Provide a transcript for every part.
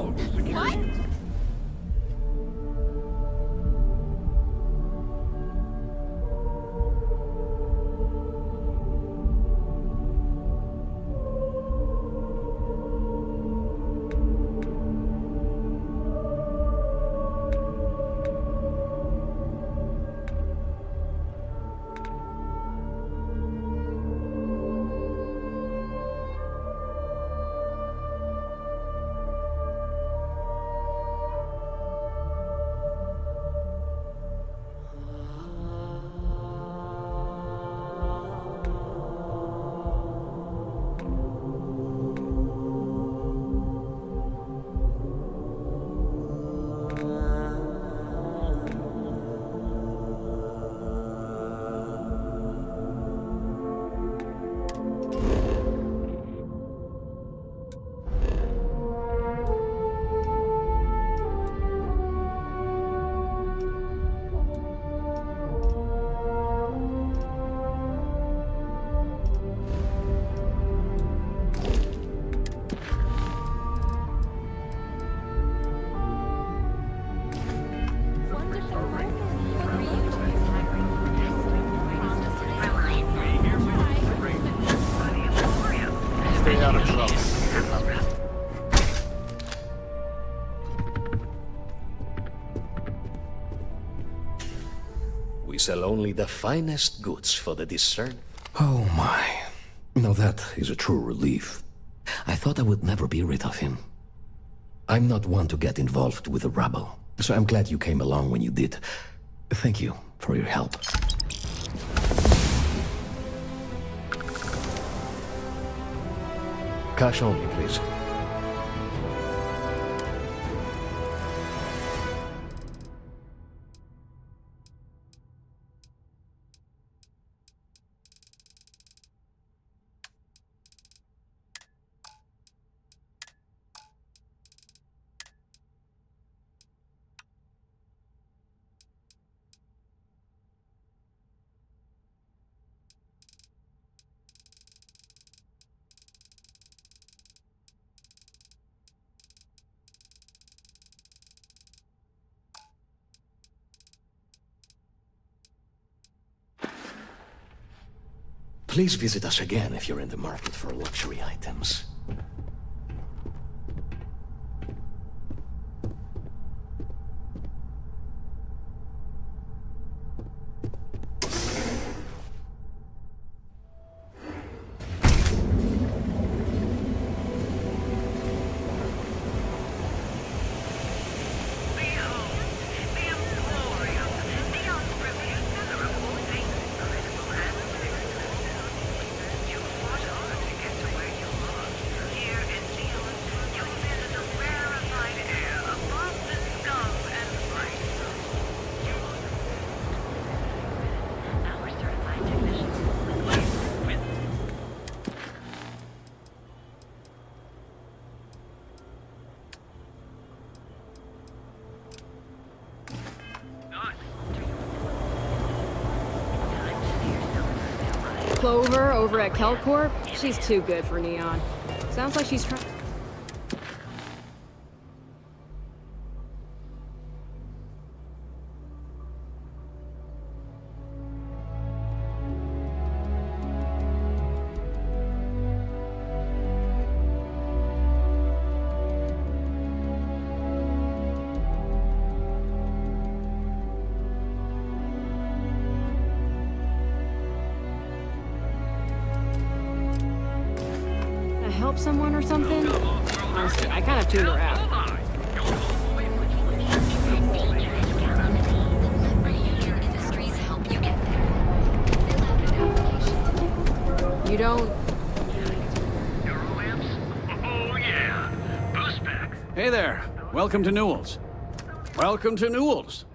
Rogue security. What? Stay out of trouble. We sell only the finest goods for the discern. Oh my. Now that is a true relief. I thought I would never be rid of him. I'm not one to get involved with the rabble, so I'm glad you came along when you did. Thank you for your help. Cash only, please. Please visit us again if you're in the market for luxury items. Clover over at Kelcorp? She's too good for Neon. Sounds like she's trying... help someone or something? Honestly, I kind of tuned her out. You don't... Oh yeah, boost back. Hey there, welcome to Newell's. Welcome to Newell's.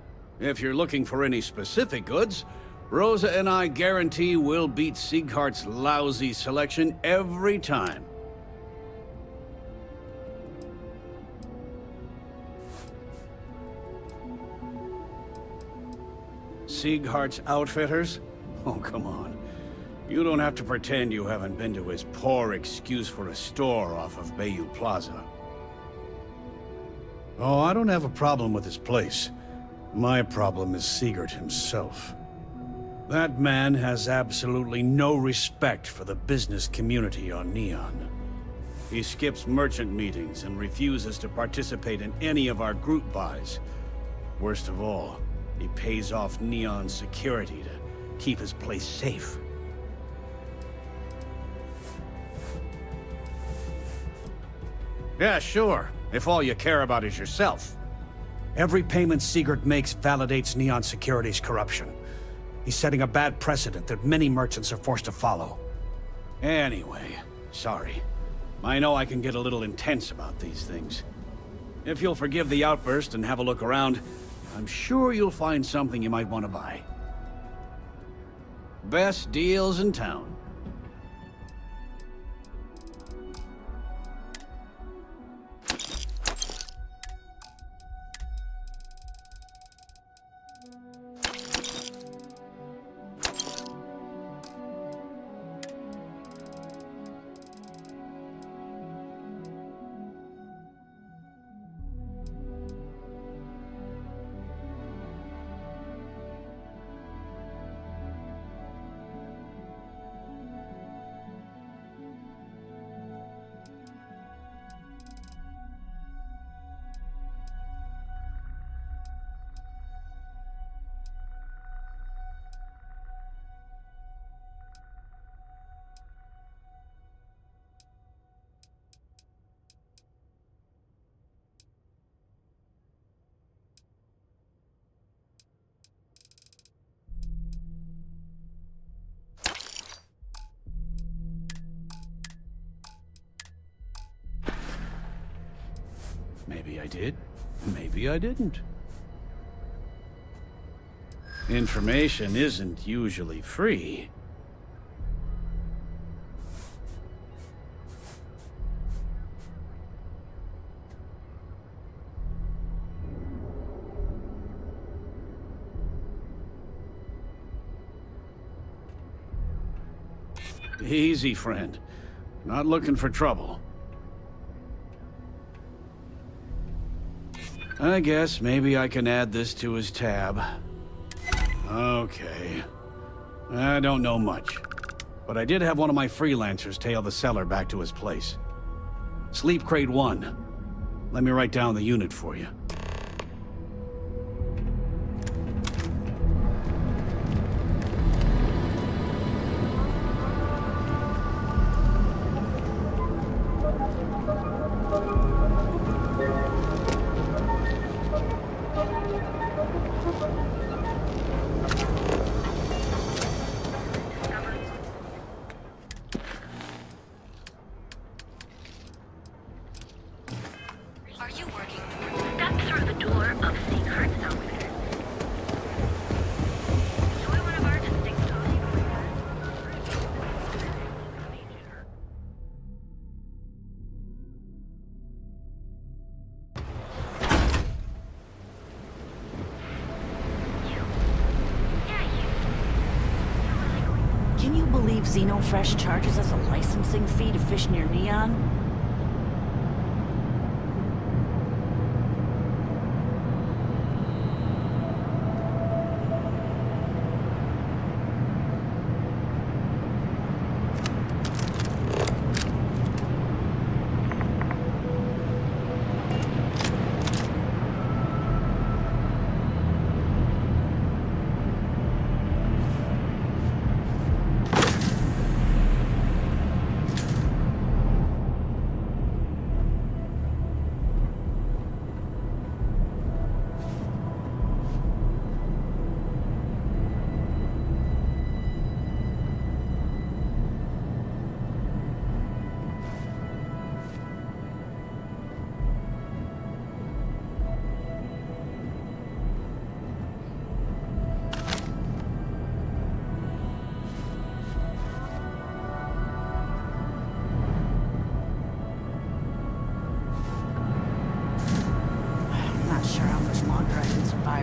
If you're looking for any specific goods, Rosa and I guarantee we'll beat Sieghart's lousy selection every time. Sieghart's Outfitters? Oh, come on. You don't have to pretend you haven't been to his poor excuse for a store off of Bayou Plaza. Oh, I don't have a problem with his place. My problem is Sigurd himself. That man has absolutely no respect for the business community on Neon. He skips merchant meetings and refuses to participate in any of our group buys. Worst of all, he pays off Neon's security to keep his place safe. Yeah, sure, if all you care about is yourself. Every payment Sigurd makes validates Neon Security's corruption. He's setting a bad precedent that many merchants are forced to follow. Anyway, sorry. I know I can get a little intense about these things. If you'll forgive the outburst and have a look around, I'm sure you'll find something you might want to buy. Best deals in town. Maybe I did, maybe I didn't. Information isn't usually free. Easy, friend. Not looking for trouble. I guess maybe I can add this to his tab. Okay. I don't know much, but I did have one of my freelancers tail the seller back to his place. Sleep Crate 1. Let me write down the unit for you. Are you working for? Step through the door of Sigurd's outfit. Enjoy one of our distinct Can you believe Xenofresh charges us a licensing fee to fish near Neon?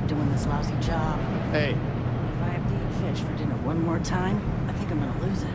Doing this lousy job. Hey, If I have to eat fish for dinner one more time, I think I'm gonna lose it.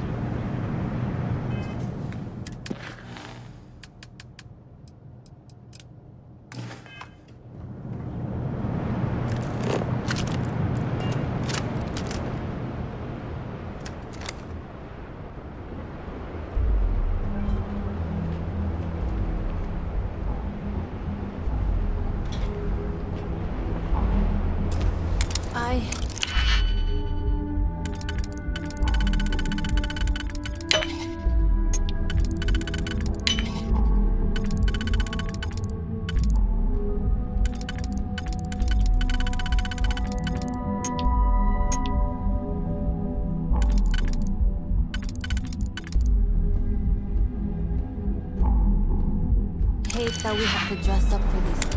boy. Hate that we have to dress up for these things.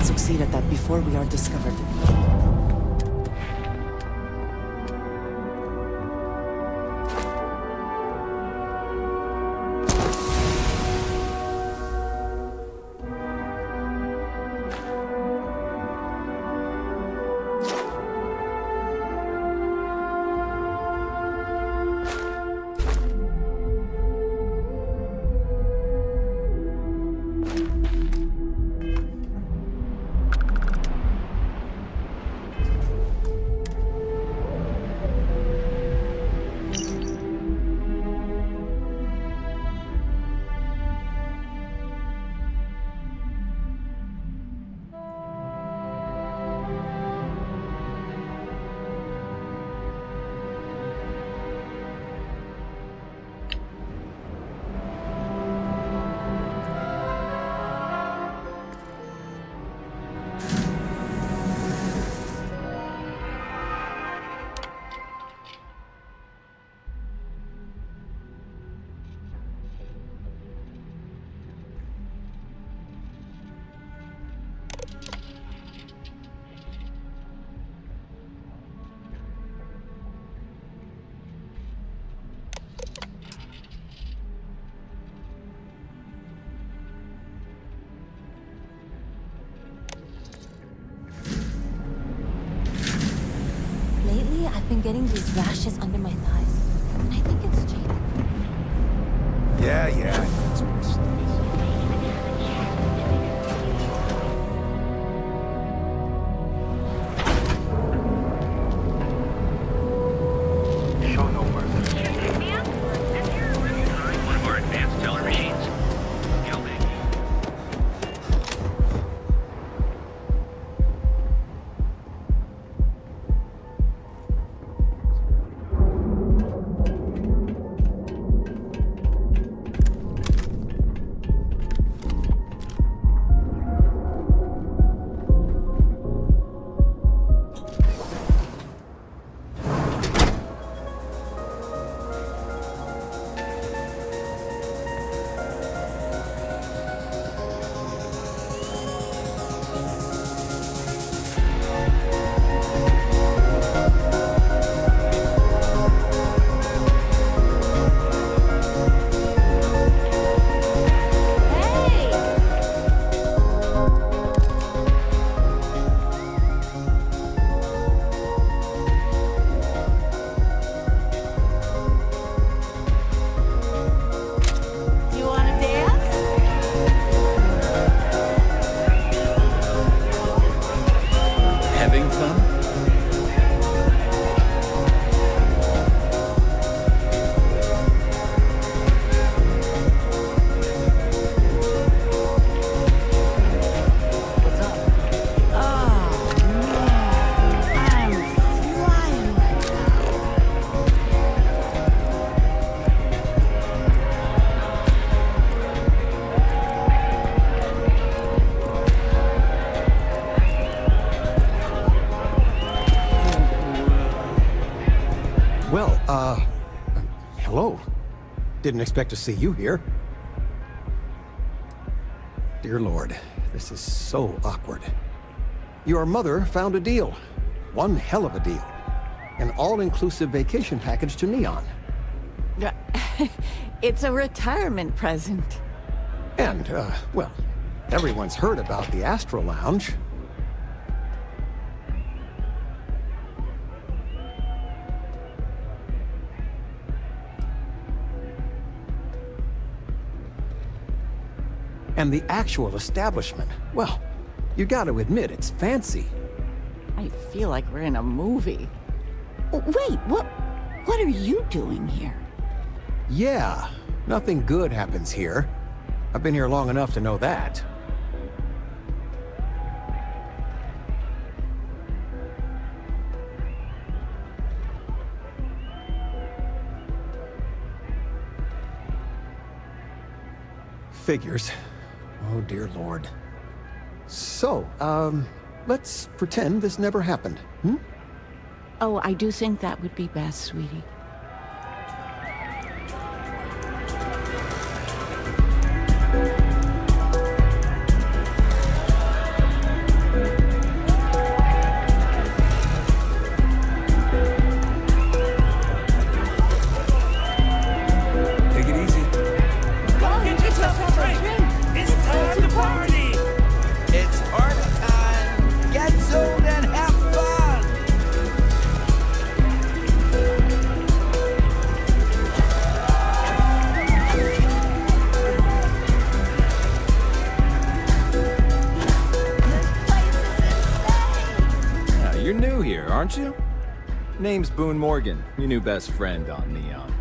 Succeed at that before we are discovered. Lately, I've been getting these rashes under my thighs, and I think it's jaded. Yeah. Show no mercy. Pick me up. This here one of our advanced teller machines. Yo, baby. Hello. Didn't expect to see you here. Dear Lord, this is so awkward. Your mother found a deal. One hell of a deal. An all-inclusive vacation package to Neon. It's a retirement present. And, well, everyone's heard about the Astro Lounge. And the actual establishment, well, you gotta admit it's fancy. I feel like we're in a movie. Wait, what are you doing here? Yeah, nothing good happens here. I've been here long enough to know that. Figures. Oh, dear Lord. So, let's pretend this never happened, hmm? Oh, I do think that would be best, sweetie. Take it easy. Go get yourself a drink. It's time to party. It's party time. Get zoned and have fun. You're new here, aren't you? Name's Boone Morgan, your new best friend on Neon.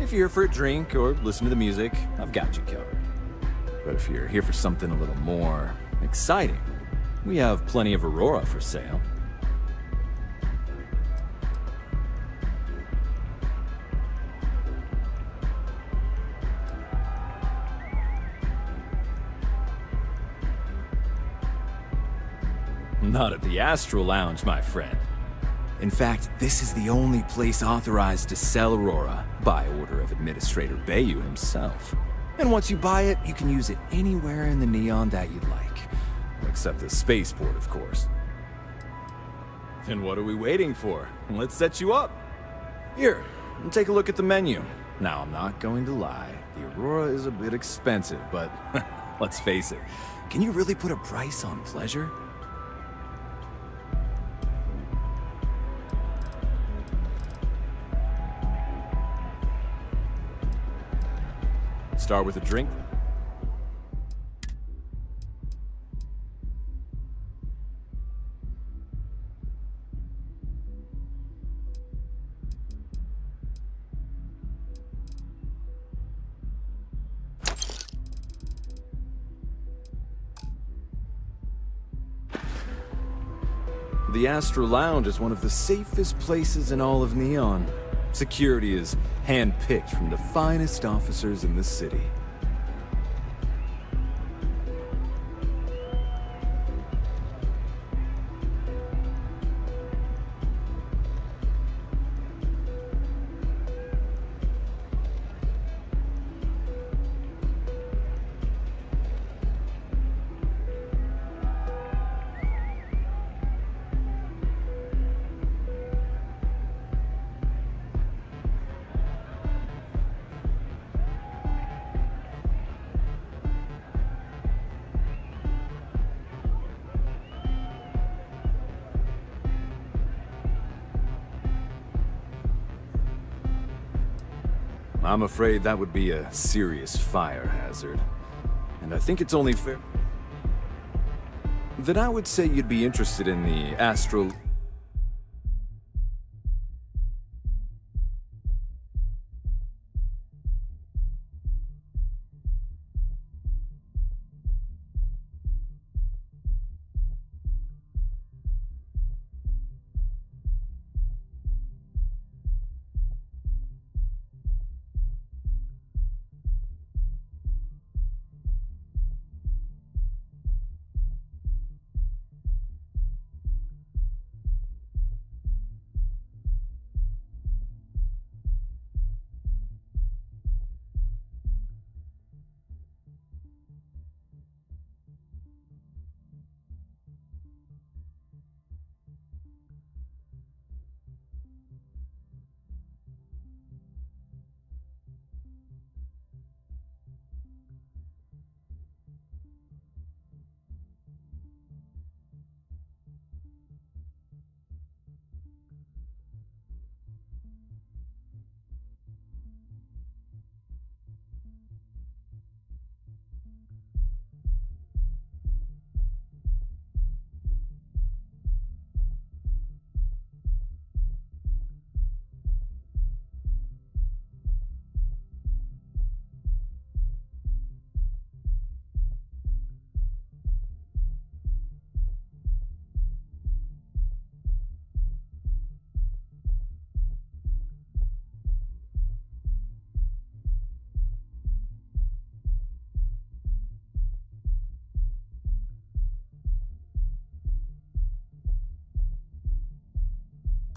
If you're here for a drink or listen to the music, I've got you covered. But if you're here for something a little more exciting, we have plenty of Aurora for sale. Not at the Astro Lounge, my friend. In fact, this is the only place authorized to sell Aurora by order of Administrator Bayou himself. And once you buy it, you can use it anywhere in the Neon that you'd like. Except the spaceport, of course. Then what are we waiting for? Let's set you up. Here, take a look at the menu. Now, I'm not going to lie. The Aurora is a bit expensive, but let's face it. Can you really put a price on pleasure? Start with a drink. The Astro Lounge is one of the safest places in all of Neon. Security is hand-picked from the finest officers in the city. I'm afraid that would be a serious fire hazard. And I think it's only fair that I would say you'd be interested in the Astro...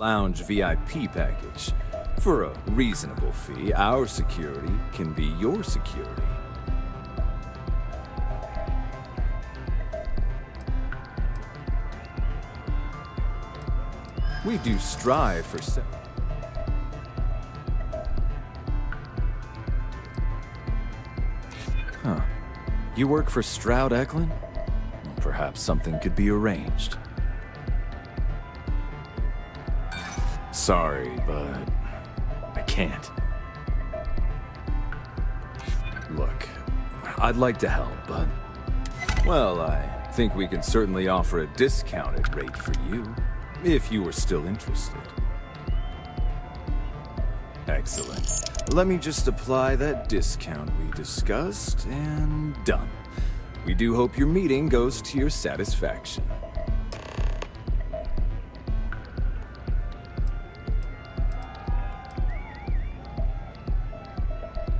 Lounge VIP package. For a reasonable fee, our security can be your security. We do strive for Huh. You work for Stroud Eklund? Well, perhaps something could be arranged. Sorry, but I can't. Look, I'd like to help, but... Well, I think we can certainly offer a discounted rate for you, if you were still interested. Excellent. Let me just apply that discount we discussed, and done. We do hope your meeting goes to your satisfaction.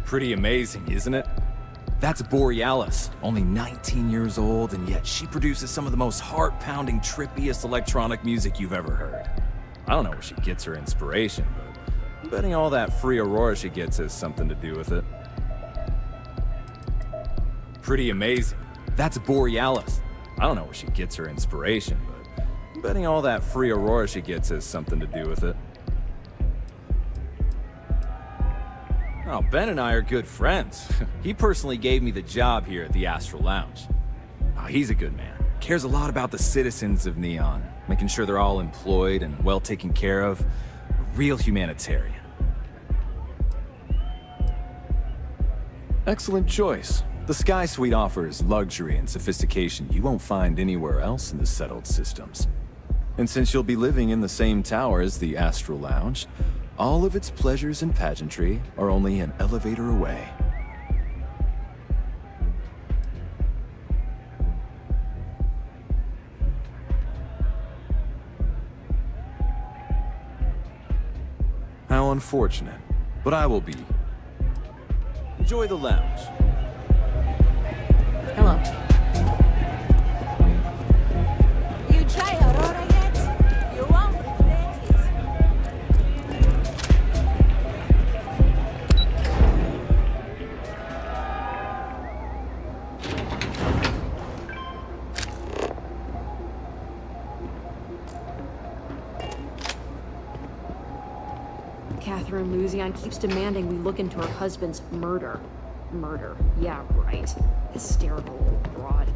Pretty amazing, isn't it? That's Borealis, only 19 years old, and yet she produces some of the most heart-pounding, trippiest electronic music you've ever heard. I don't know where she gets her inspiration, but I'm betting all that free Aurora she gets has something to do with it. Pretty amazing. That's Borealis. I don't know where she gets her inspiration, but I'm betting all that free Aurora she gets has something to do with it. Oh, Ben and I are good friends. He personally gave me the job here at the Astral Lounge. Oh, he's a good man. Cares a lot about the citizens of Neon, making sure they're all employed and well taken care of. A real humanitarian. Excellent choice. The Sky Suite offers luxury and sophistication you won't find anywhere else in the settled systems. And since you'll be living in the same tower as the Astral Lounge, all of its pleasures and pageantry are only an elevator away. How unfortunate, but I will be. Enjoy the lounge. Hello. You try Aurora yet? You won't regret it. Catherine Luzion keeps demanding we look into her husband's murder. Murder. Yeah, right. Hysterical old broad.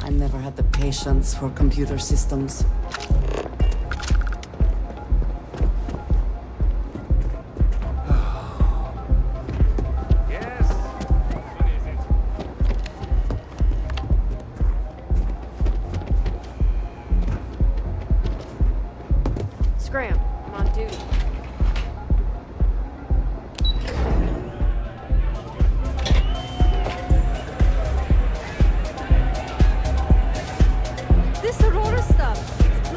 I never had the patience for computer systems. Scram, I'm on duty. This Aurora stuff, it's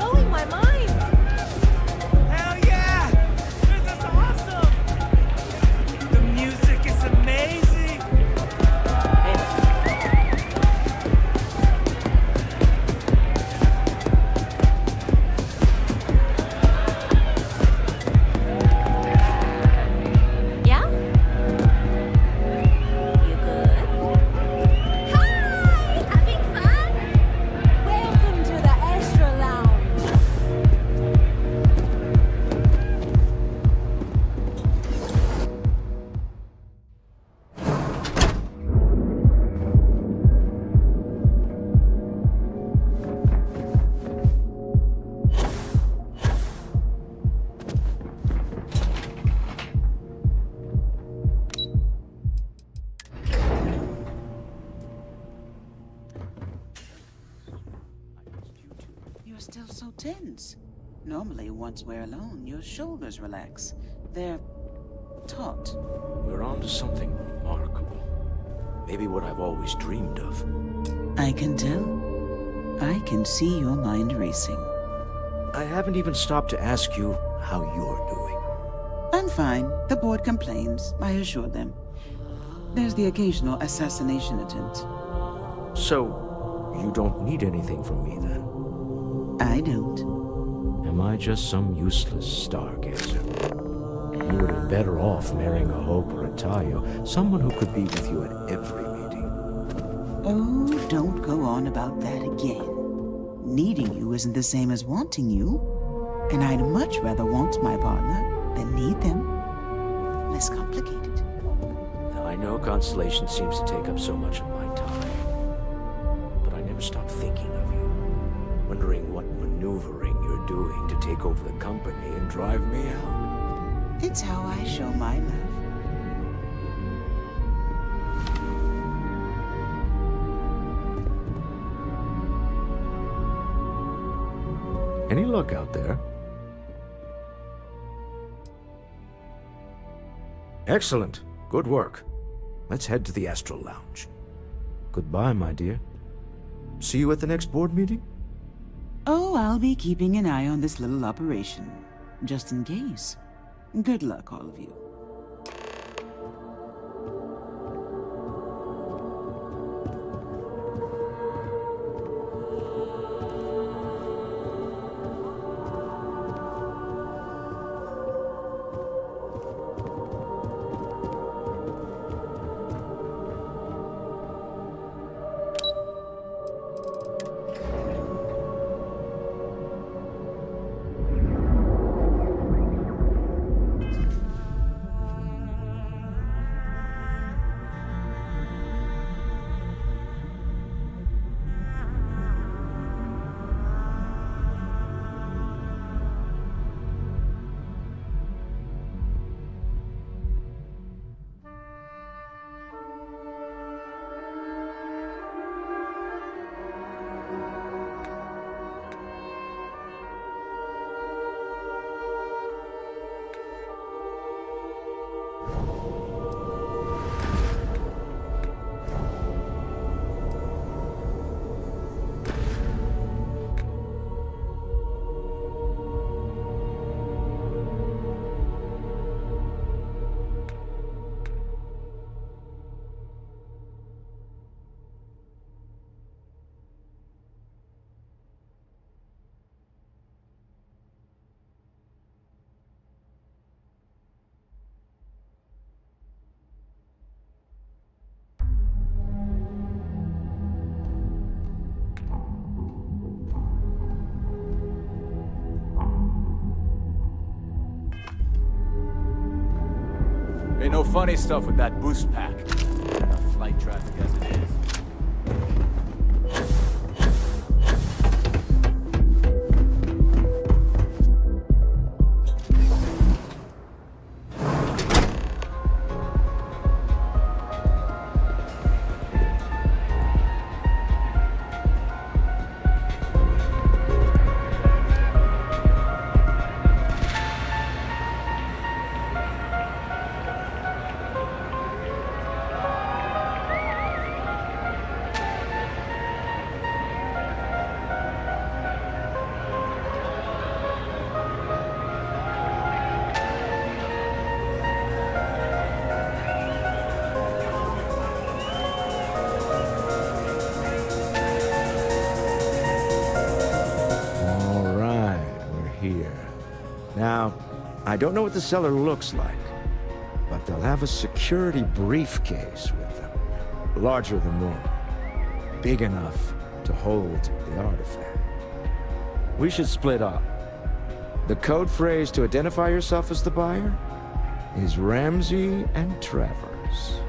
tense. Normally, once we're alone, your shoulders relax. They're taut. We're on to something remarkable. Maybe what I've always dreamed of. I can tell. I can see your mind racing. I haven't even stopped to ask you how you're doing. I'm fine. The board complains, I assure them. There's the occasional assassination attempt. So, you don't need anything from me then? I don't. Am I just some useless stargazer? You would have better off marrying a Hope or a Tayo, someone who could be with you at every meeting. Oh, don't go on about that again. Needing you isn't the same as wanting you. And I'd much rather want my partner than need them. Less complicated. Now, I know Constellation seems to take up so much of my time. But I never stop thinking of you. Wondering what maneuvering you're doing to take over the company and drive me out. It's how I show my love. Any luck out there? Excellent. Good work. Let's head to the Astral Lounge. Goodbye, my dear. See you at the next board meeting? Oh, I'll be keeping an eye on this little operation. Just in case. Good luck, all of you. Ain't no funny stuff with that boost pack. Enough flight traffic as it is. Now, I don't know what the cellar looks like, but they'll have a security briefcase with them, larger than normal, big enough to hold the artifact. We should split up. The code phrase to identify yourself as the buyer is Ramsey and Travers.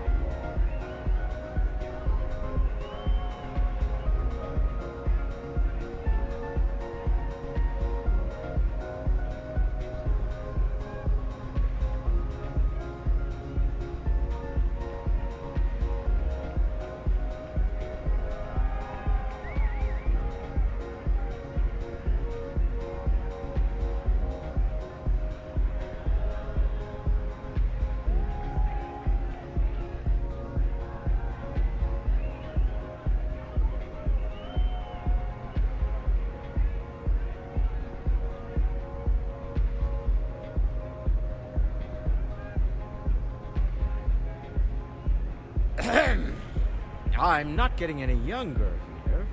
I'm not getting any younger here.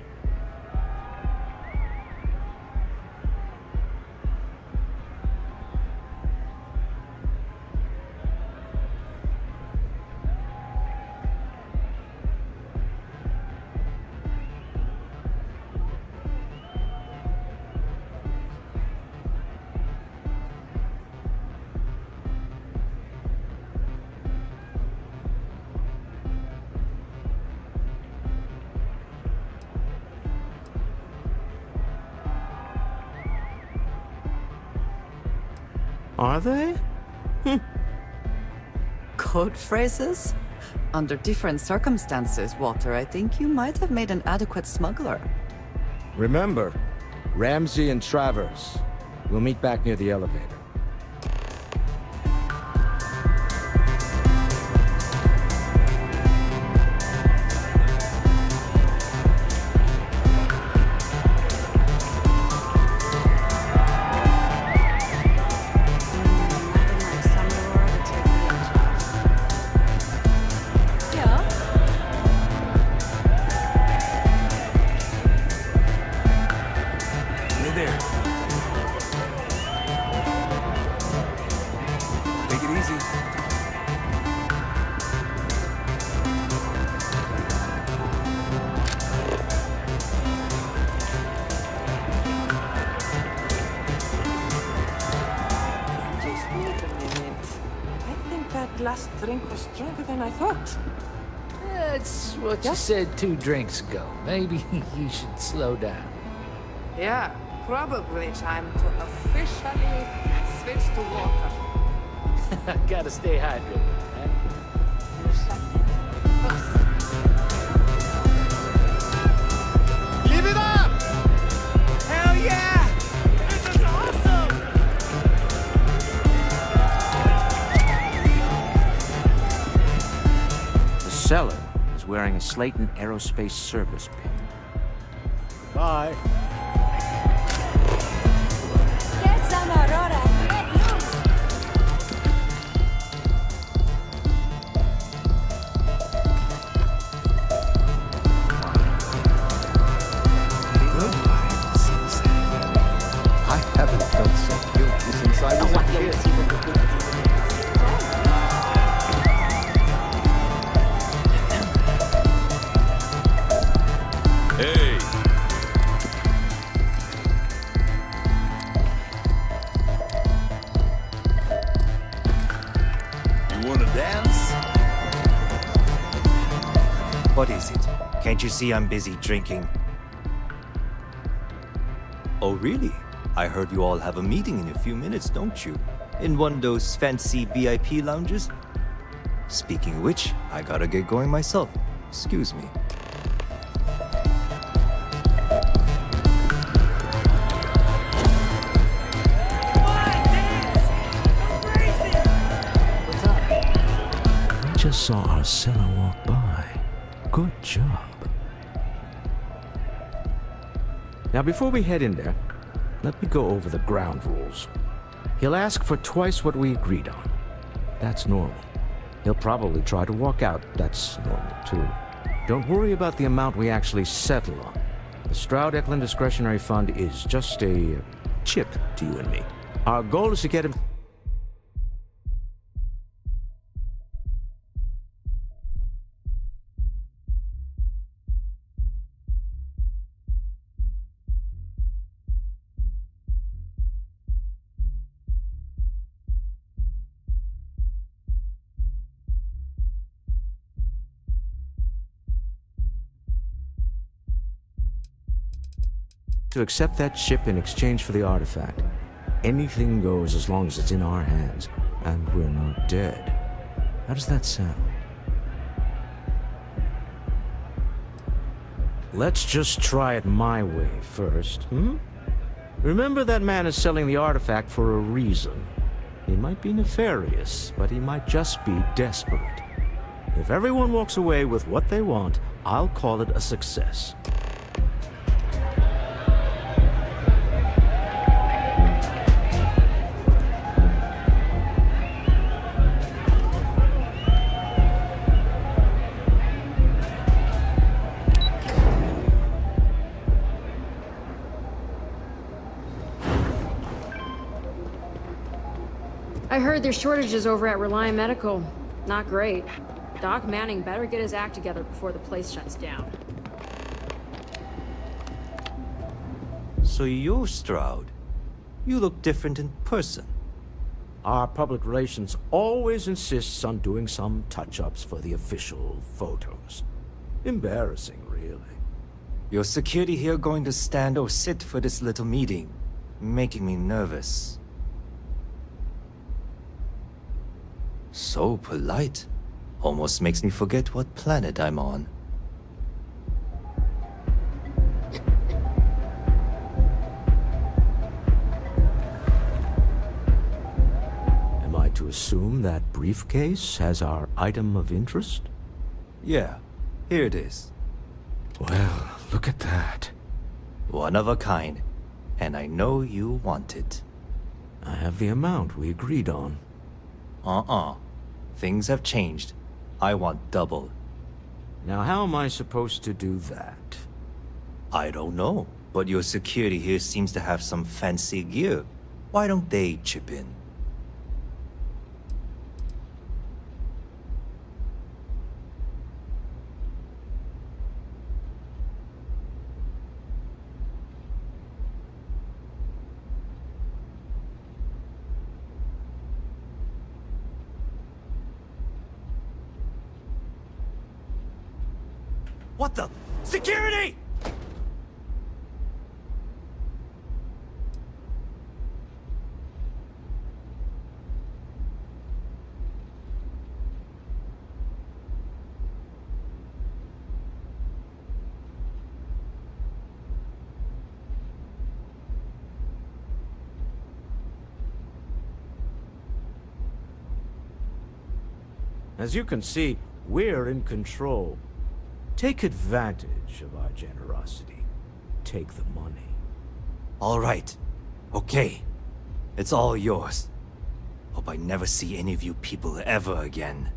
Are they? Code phrases? Under different circumstances, Walter, I think you might have made an adequate smuggler. Remember, Ramsey and Travers. We'll meet back near the elevator. Last drink was stronger than I thought. That's what you said 2 drinks ago. Maybe you should slow down. Yeah, probably time to officially switch to water. Gotta stay hydrated, huh? Live it up! Hell yeah! This is awesome! The seller is wearing a Slayton Aerospace service pin. Bye. Get some Aurora. Let loose. I haven't felt so guilty since I was a kid. Hey! You wanna dance? What is it? Can't you see I'm busy drinking? Oh, really? I heard you all have a meeting in a few minutes, don't you? In one of those fancy VIP lounges? Speaking of which, I gotta get going myself. Excuse me. Just saw our seller walk by. Good job. Now, before we head in there, let me go over the ground rules. He'll ask for twice what we agreed on. That's normal. He'll probably try to walk out. That's normal, too. Don't worry about the amount we actually settle on. The Stroud-Eklund Discretionary Fund is just a chip to you and me. Our goal is to get him... to accept that chip in exchange for the artifact. Anything goes as long as it's in our hands, and we're not dead. How does that sound? Let's just try it my way first, hmm? Remember, that man is selling the artifact for a reason. He might be nefarious, but he might just be desperate. If everyone walks away with what they want, I'll call it a success. I heard there's shortages over at Reliant Medical. Not great. Doc Manning better get his act together before the place shuts down. So you're Stroud. You look different in person. Our public relations always insists on doing some touch-ups for the official photos. Embarrassing, really. Your security here going to stand or sit for this little meeting, making me nervous. So polite. Almost makes me forget what planet I'm on. Am I to assume that briefcase has our item of interest? Yeah, here it is. Well, look at that. One of a kind. And I know you want it. I have the amount we agreed on. Things have changed. I want double. Now how am I supposed to do that? I don't know, but your security here seems to have some fancy gear. Why don't they chip in? What the? Security! As you can see, we're in control. Take advantage of our generosity. Take the money. All right. Okay. It's all yours. Hope I never see any of you people ever again.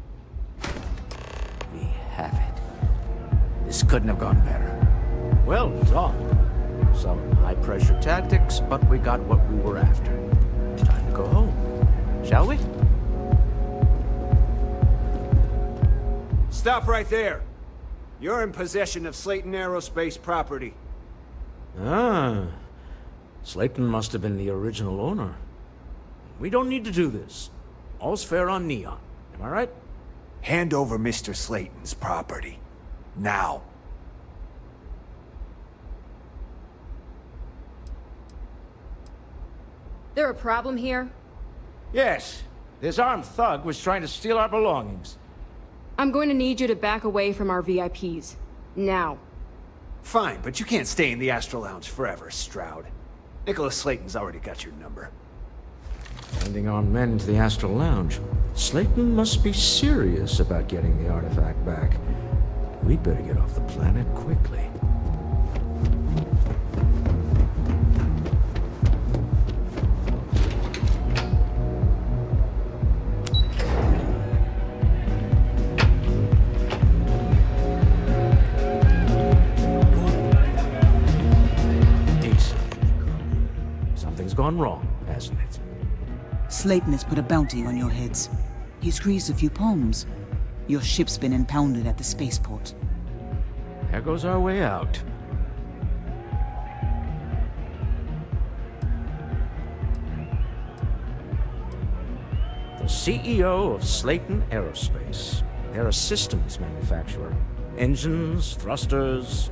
We have it. This couldn't have gone better. Well done. Some high-pressure tactics, but we got what we were after. Time to go home. Shall we? Stop right there. You're in possession of Slayton Aerospace property. Ah. Slayton must have been the original owner. We don't need to do this. All's fair on Neon. Am I right? Hand over Mr. Slayton's property. Now. There a problem here? Yes. This armed thug was trying to steal our belongings. I'm going to need you to back away from our VIPs. Now. Fine, but you can't stay in the Astral Lounge forever, Stroud. Nicholas Slayton's already got your number. Sending our men into the Astral Lounge. Slayton must be serious about getting the artifact back. We'd better get off the planet quickly. Gone wrong, hasn't it? Slayton has put a bounty on your heads. He squeezed a few palms. Your ship's been impounded at the spaceport. There goes our way out. The CEO of Slayton Aerospace. They're a systems manufacturer. Engines, thrusters.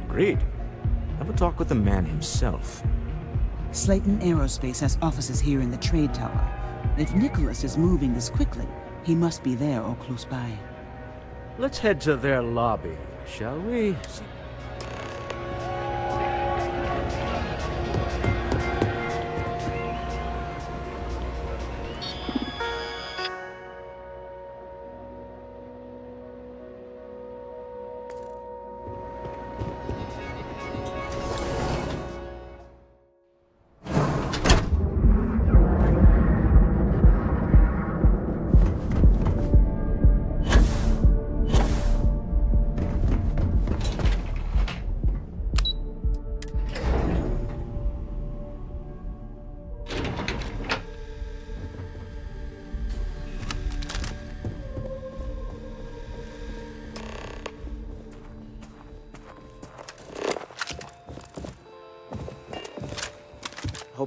Agreed. Have a talk with the man himself. Slayton Aerospace has offices here in the trade tower. If Nicholas is moving this quickly, he must be there or close by. Let's head to their lobby, shall we?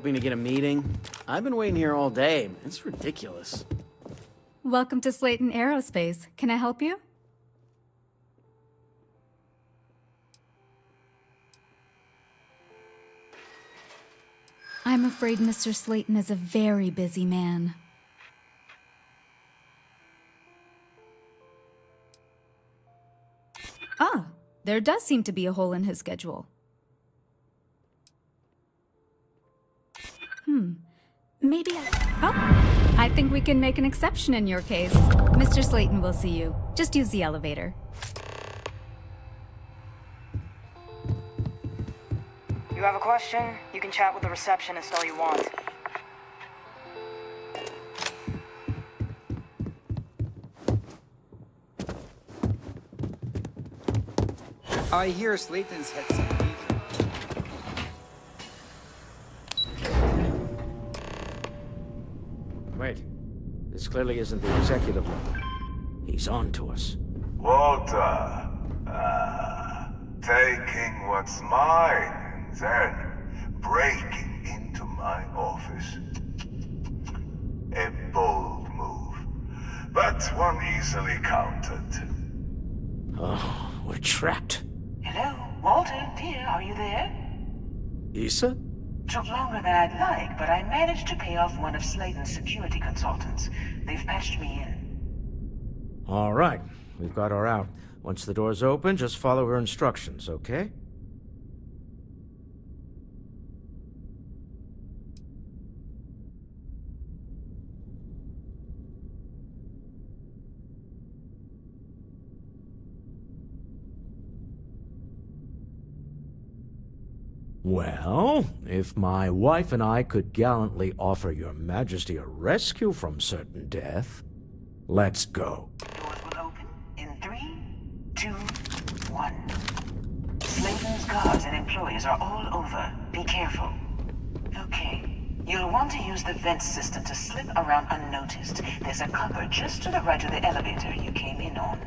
hoping to get a meeting? I've been waiting here all day. It's ridiculous. Welcome to Slayton Aerospace. Can I help you? I'm afraid Mr. Slayton is a very busy man. Ah, there does seem to be a hole in his schedule. Maybe I think we can make an exception in your case. Mr. Slayton will see you. Just use the elevator. You have a question? You can chat with the receptionist all you want. I hear Slayton's had some beef. Wait. This clearly isn't the executive level. He's on to us. Walter, taking what's mine and then breaking into my office. A bold move, but one easily countered. Oh, we're trapped. Hello, Walter, dear, are you there? Issa? Took longer than I'd like, but I managed to pay off one of Slayton's security consultants. They've patched me in. All right. We've got her out. Once the door's open, just follow her instructions, okay? Well, if my wife and I could gallantly offer your majesty a rescue from certain death, let's go. Doors will open in 3, 2, 1. Slayton's guards and employees are all over. Be careful. Okay. You'll want to use the vent system to slip around unnoticed. There's a cupboard just to the right of the elevator you came in on.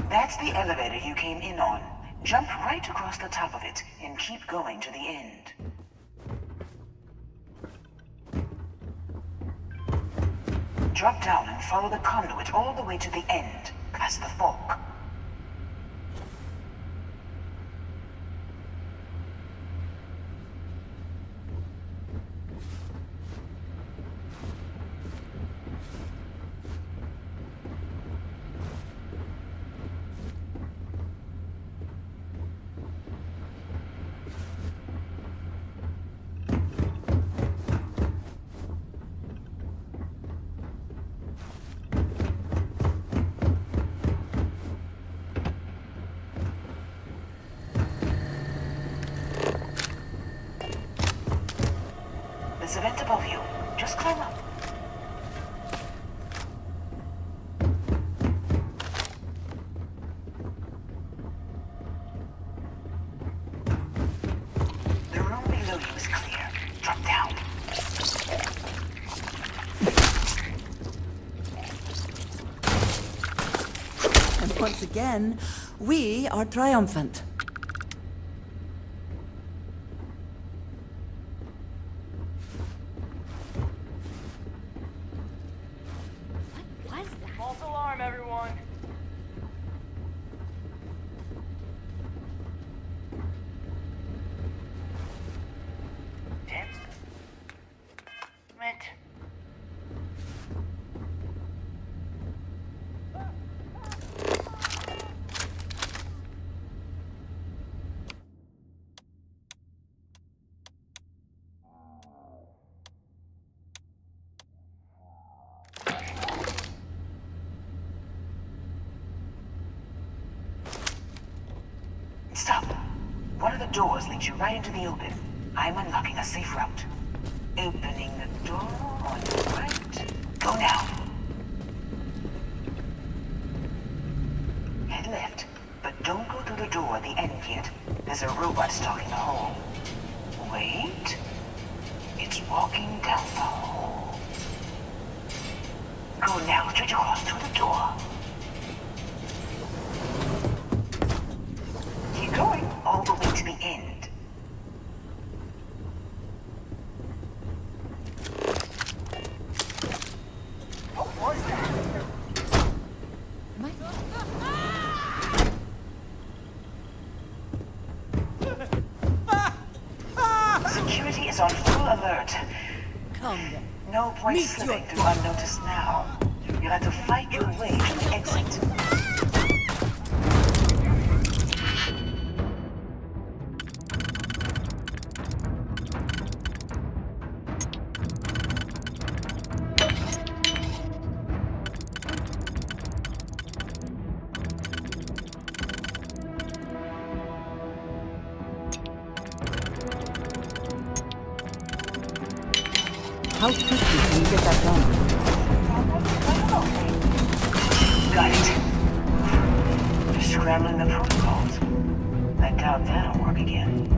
That's the elevator you came in on. Jump right across the top of it and keep going to the end. Drop down and follow the conduit all the way to the end, past the fork. There's a vent above you. Just climb up. The room below you is clear. Drop down. And once again, we are triumphant. False alarm, everyone. Damn. It. One of the doors leads you right into the open. I'm unlocking a safe route. Opening the door on your right. Go now. Head left, but don't go through the door at the end yet. There's a robot stalking the hall. Wait. It's walking down the hall. Go now, straight across to the door. Keep going, all the way to the end. What was that? Security is on full alert. Calm down. No point slipping through unnoticed now. You'll have to fight your way to the exit. How quickly can you get that done? Got it. Just scrambling the protocols. I doubt that'll work again.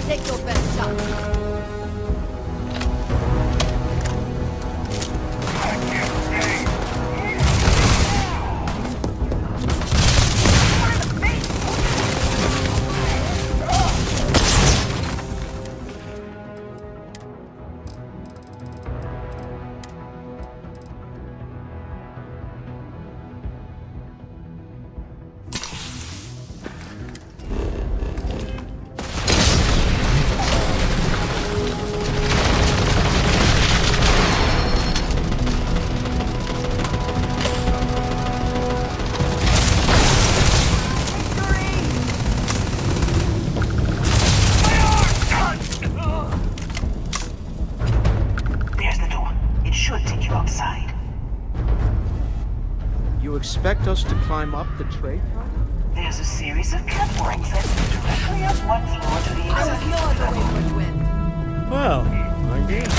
Take your best shot. Expect us to climb up the tray car? There's a series of catwalks that lead directly up one floor to the exit. There's no other way for you in. Well, I guess.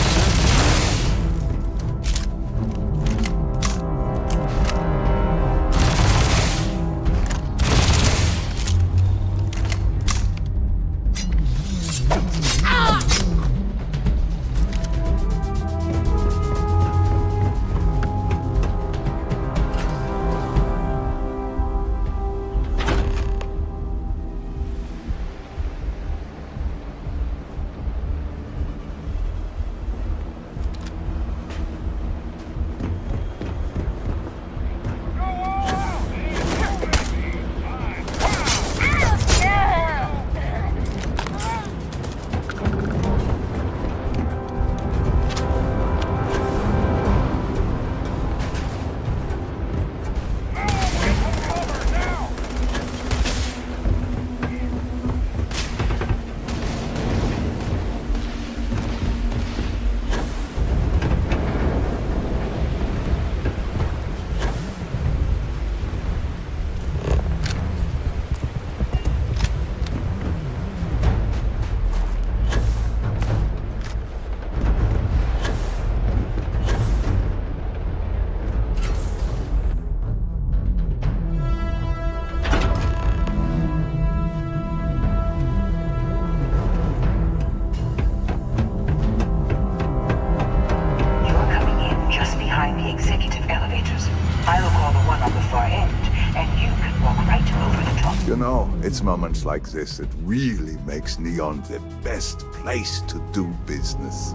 It's moments like this that really makes Neon the best place to do business.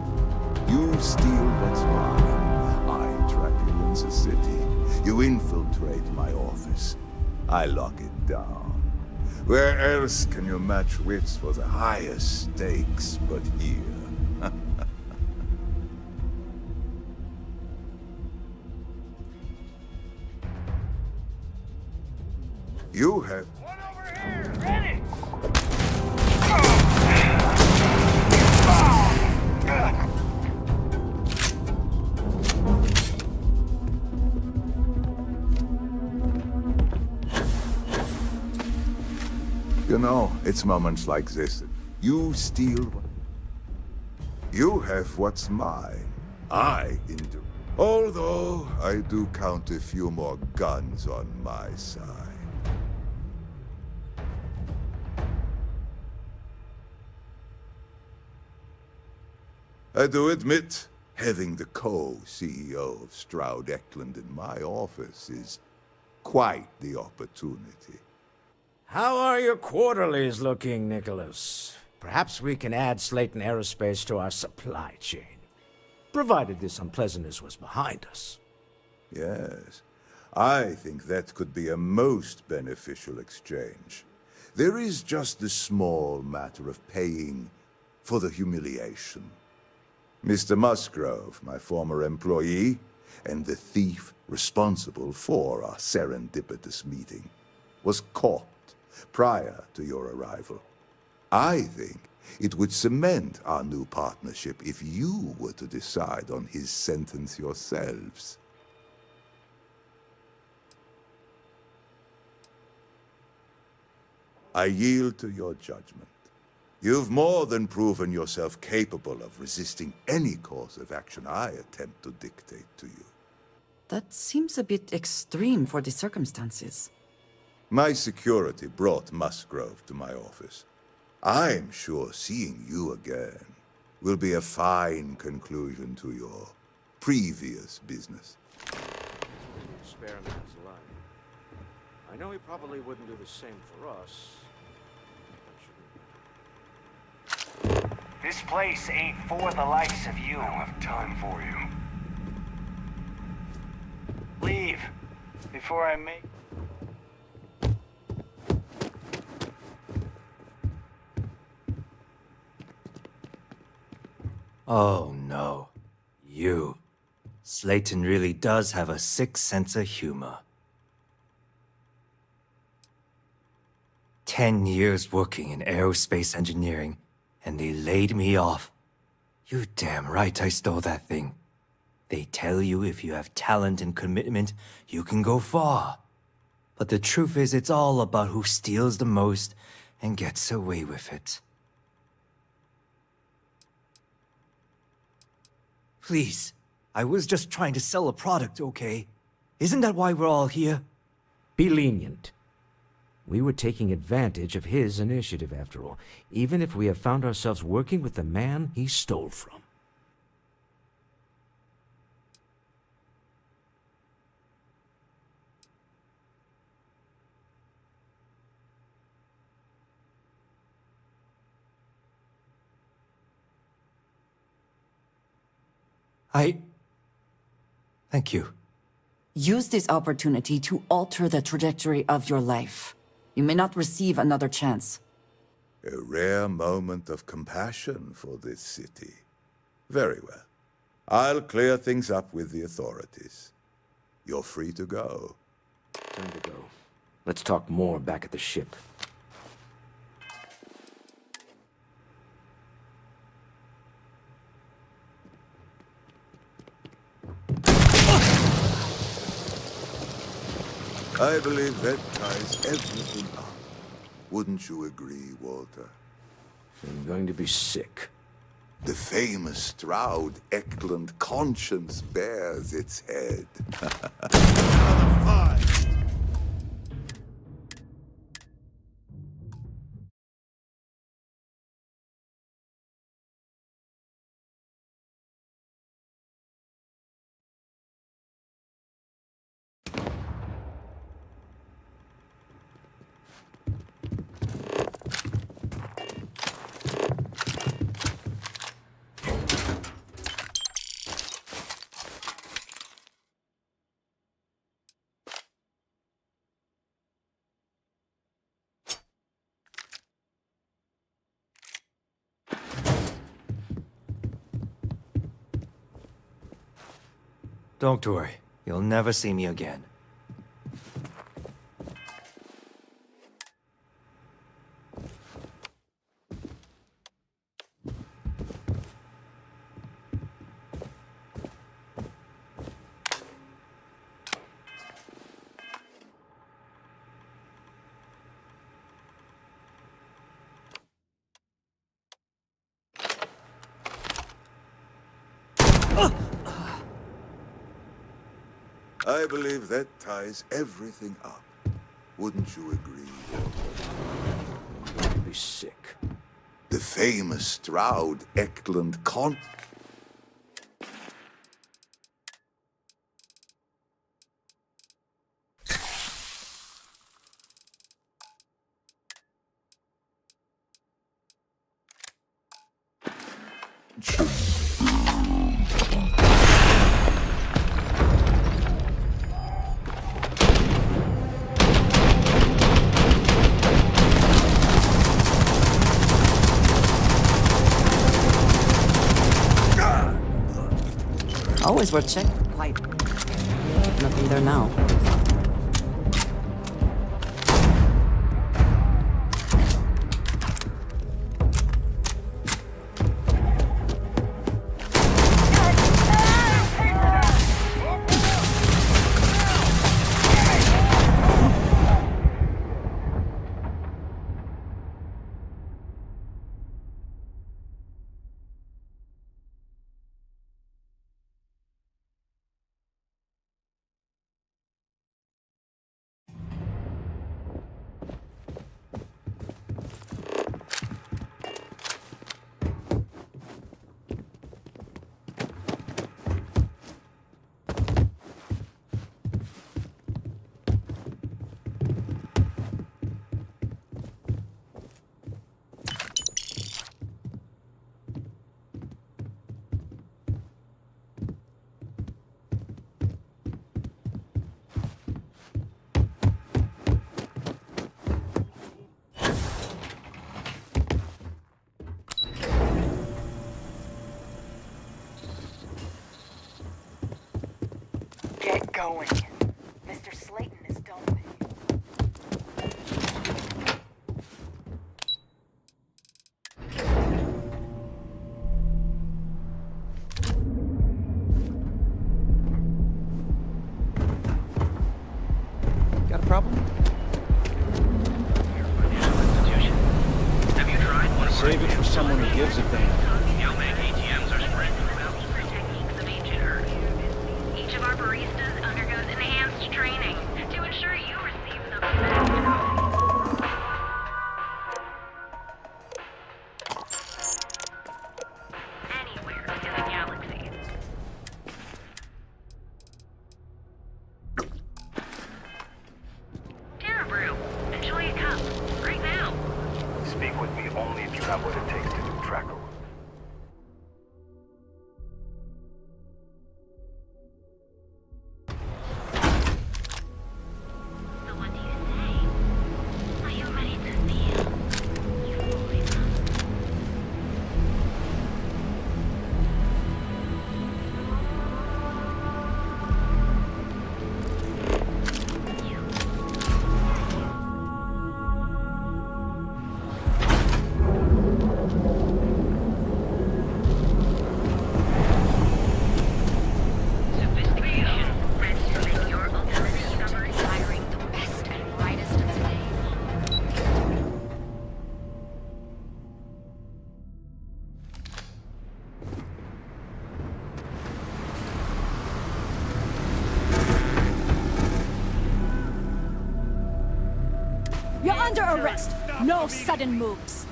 You steal what's mine. I trap you in the city. You infiltrate my office. I lock it down. Where else can you match wits for the highest stakes but here? You have... You know, it's moments like this. You steal. You have what's mine. I endure. Although, I do count a few more guns on my side. I do admit, having the co-CEO of Stroud Eklund in my office is quite the opportunity. How are your quarterlies looking, Nicholas? Perhaps we can add Slayton Aerospace to our supply chain, provided this unpleasantness was behind us. Yes, I think that could be a most beneficial exchange. There is just the small matter of paying for the humiliation. Mr. Musgrove, my former employee, and the thief responsible for our serendipitous meeting, was caught prior to your arrival. I think it would cement our new partnership if you were to decide on his sentence yourselves. I yield to your judgment. You've more than proven yourself capable of resisting any course of action I attempt to dictate to you. That seems a bit extreme for the circumstances. My security brought Musgrove to my office. I'm sure seeing you again will be a fine conclusion to your previous business. Spare man's life. I know he probably wouldn't do the same for us. This place ain't for the likes of you. I don't have time for you. Leave before I make... Oh no. You. Slayton really does have a sick sense of humor. 10 years working in aerospace engineering, and they laid me off. You damn right I stole that thing. They tell you if you have talent and commitment, you can go far. But the truth is, it's all about who steals the most and gets away with it. Please, I was just trying to sell a product, okay? Isn't that why we're all here? Be lenient. We were taking advantage of his initiative, after all, even if we have found ourselves working with the man he stole from. Thank you. Use this opportunity to alter the trajectory of your life. You may not receive another chance. A rare moment of compassion for this city. Very well. I'll clear things up with the authorities. You're free to go. Time to go. Let's talk more back at the ship. I believe that ties everything up. Wouldn't you agree, Walter? I'm going to be sick. The famous Stroud Eklund conscience bears its head. Another fight! Don't worry, you'll never see me again. I believe that ties everything up. Wouldn't you agree, Walter? I'd be sick. The famous Stroud Eklund Con... Always worth checking. Quite. Nothing there now. Get going. Mr. Slayton is done with Got a problem? Save it for someone who gives a damn. Each of our baristas undergoes enhanced training to ensure you receive the best anywhere in the galaxy. Terra Brew, enjoy a cup right now. Speak with me only if you have what it takes to do tracker work. So what do you say? Are you ready to feel euphoria? Sophistication, registering your ultimate universe, hiring the best and brightest of today. You're under arrest. No sudden moves.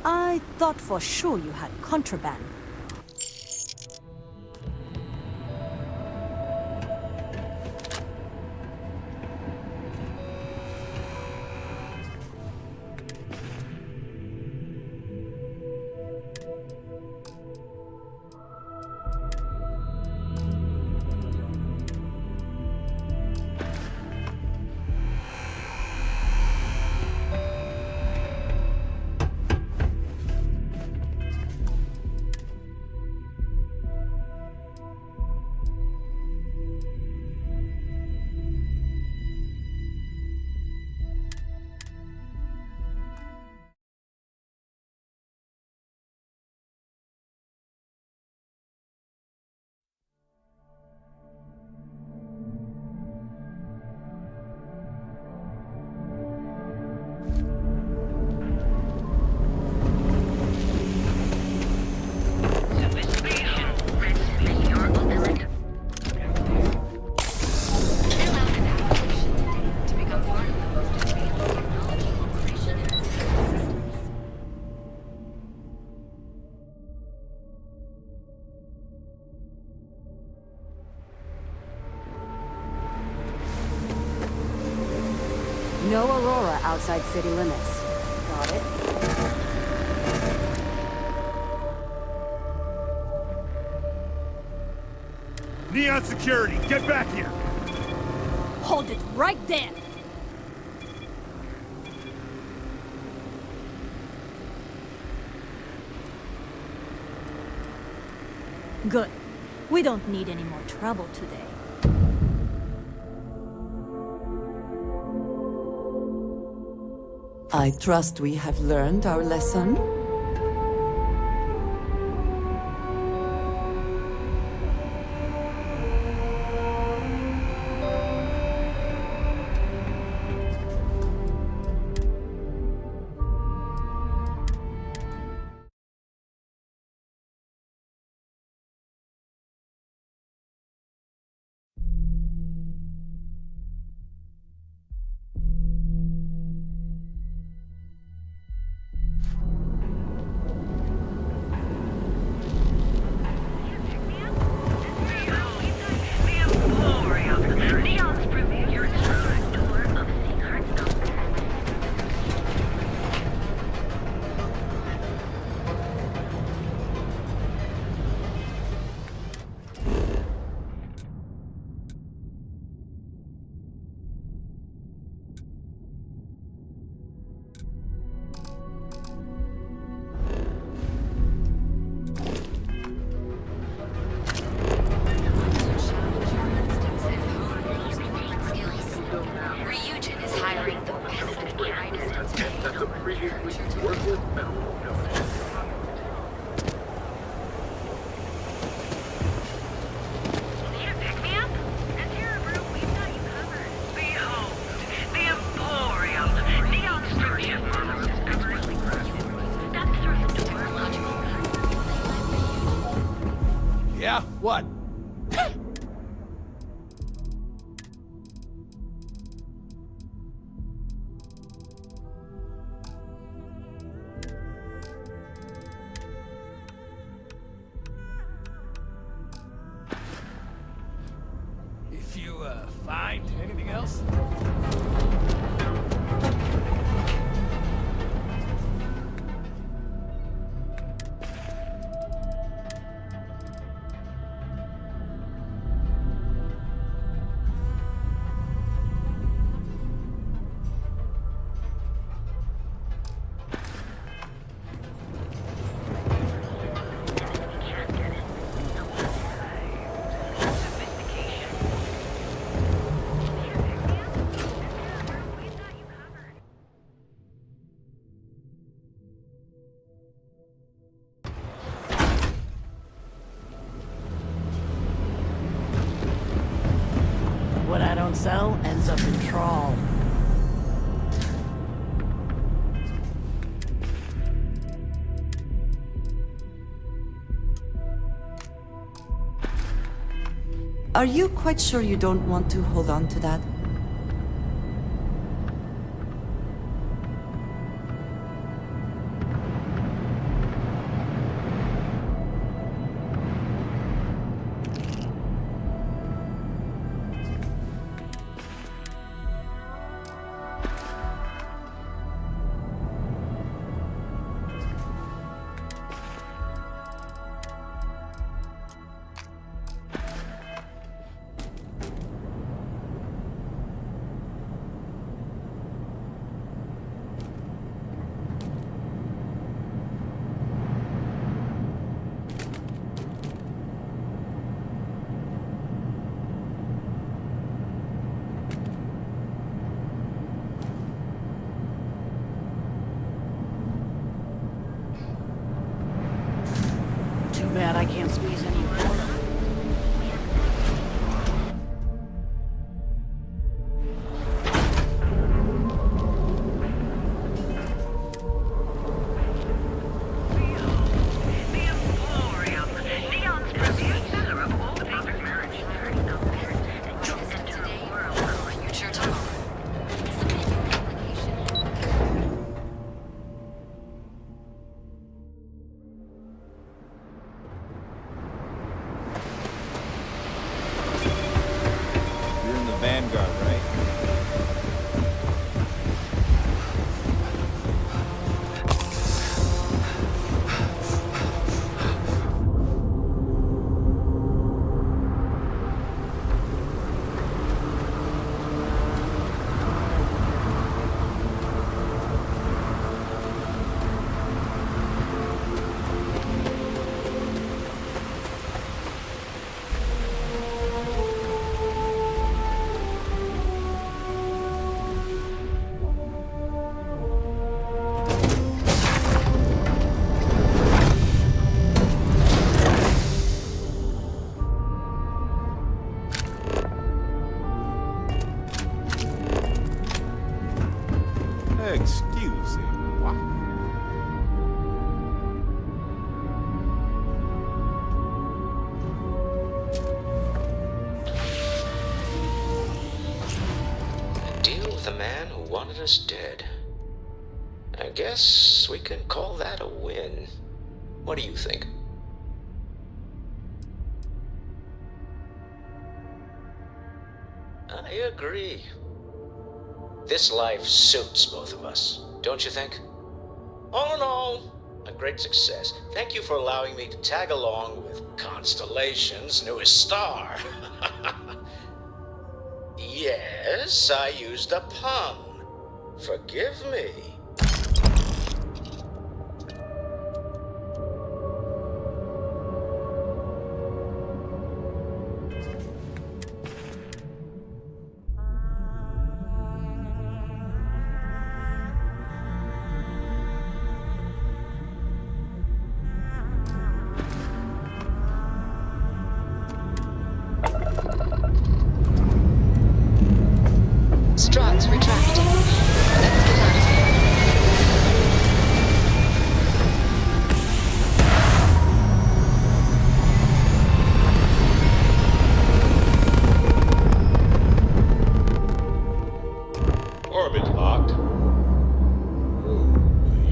I thought for sure you had contraband. No Aurora outside city limits. Got it? Neon Security, get back here! Hold it right there! Good. We don't need any more trouble today. I trust we have learned our lesson. Yeah? What? If you, find anything else? What I don't sell ends up in trawl. Are you quite sure you don't want to hold on to that? Too bad I can't squeeze any more. the man who wanted us dead. I guess we can call that a win. What do you think? I agree. This life suits both of us, don't you think? All in all, a great success. Thank you for allowing me to tag along with Constellation's newest star. Yes, I used a pun. Forgive me. Struts retracting. Let's get out of here. Orbit locked.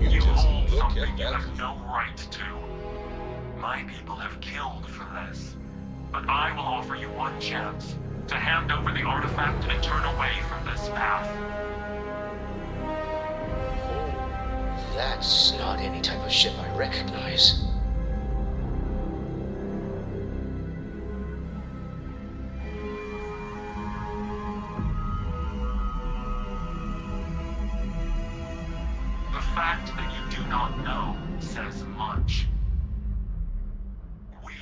You hold something you have no right to. My people have killed for this. But I will offer you one chance to hand over the artifact and turn away from this path. That's not any type of ship I recognize. The fact that you do not know says much. We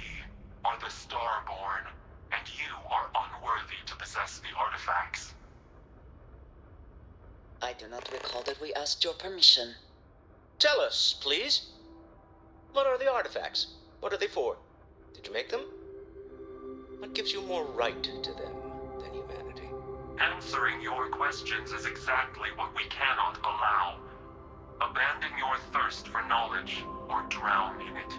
are the Starborn, and you are unworthy to possess the artifacts. I do not recall that we asked your permission. Tell us, please. What are the artifacts? What are they for? Did you make them? What gives you more right to them than humanity? Answering your questions is exactly what we cannot allow. Abandon your thirst for knowledge, or drown in it.